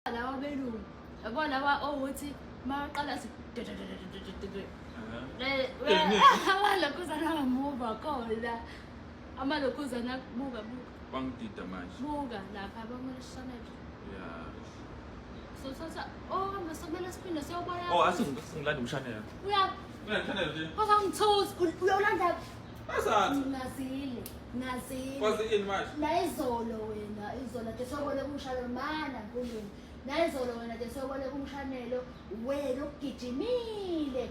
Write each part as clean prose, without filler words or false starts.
lawa belungu yabo lawa othi maqala amalokuzana amuva khona amalokuzana buka bangidida manje buka lapha bamashana yeah so masomela siphinde siyobona asingilanda umshanela uyangithanda nje ngithusi uyolanda asathi ngazile kwazi ini manje la izolo wena izolo ke sobole kumshalo mana nkulunkulu la izolo wena ke sobole kumshanelo wena ukugijimile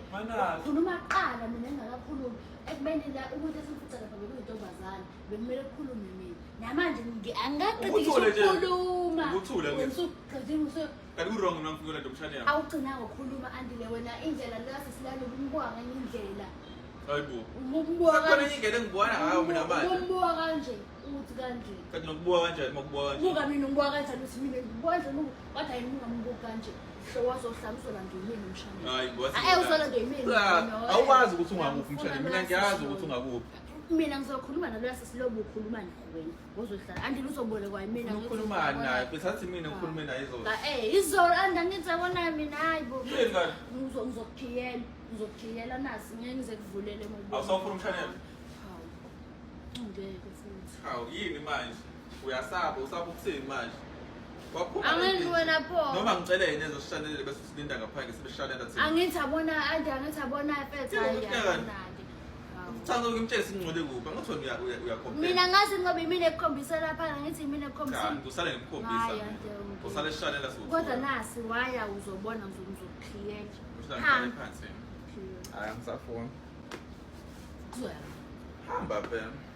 khuluma qala mina ngingakakhulumi ekubeni la umuntu esimfuca lapha bekuyintombazana bekumele ukukhulume mina namanje angaqedi ukukhuluma ukuthula ke usuqedile kanti ku wrong nangifika la umshanela awugcina ngokukhuluma andile wena indlela la sisilalo kumbuka ngenye indlela hayibo umbuka khona ingene engibona ngayo mina manje umbuka kanje uthi kanje kanti nokubuka kanjani makubuka kanje buka mina ngibuka kanjani uthi mina ngibuka nje kodwa yini ungambuka kanje wazohlamisela nje yimini umshana hayibo uzola nje yimini awukwazi ukuthi ungakuphi umshana mina ngiyazi ukuthi ungakuphi mina ngizokhuluma nalo yasisilobo ukhuluma wena ozohlala andile uzobole kwa mina ngikhuluma naye besathi mina ngikhulume naye izolo izolo andangithi abona mina hayibo yini ngani ngizokhiyela nasi ngeke ngize kuvulele emobile awusafuna umshanela ngeke futhi hawu yini manje uyasaba usaba ukuthini manje angithi wena pho noma ngicela yena ezosishanele bese silinda ngaphandle sibeshalela thina angithi abona fetha ayabona Thanda ukimtshela singcole kuphi angathi wena uyakhompela mina ngazi ngoba imini ekukhombisa lapha ngithi imini ekukhombisa kanti usale ngimkhombisa usale sishalela sokuthi kodwa nasi waya uzobona ngizokhiyela uhlala phansi hayi angisafuni hamba phela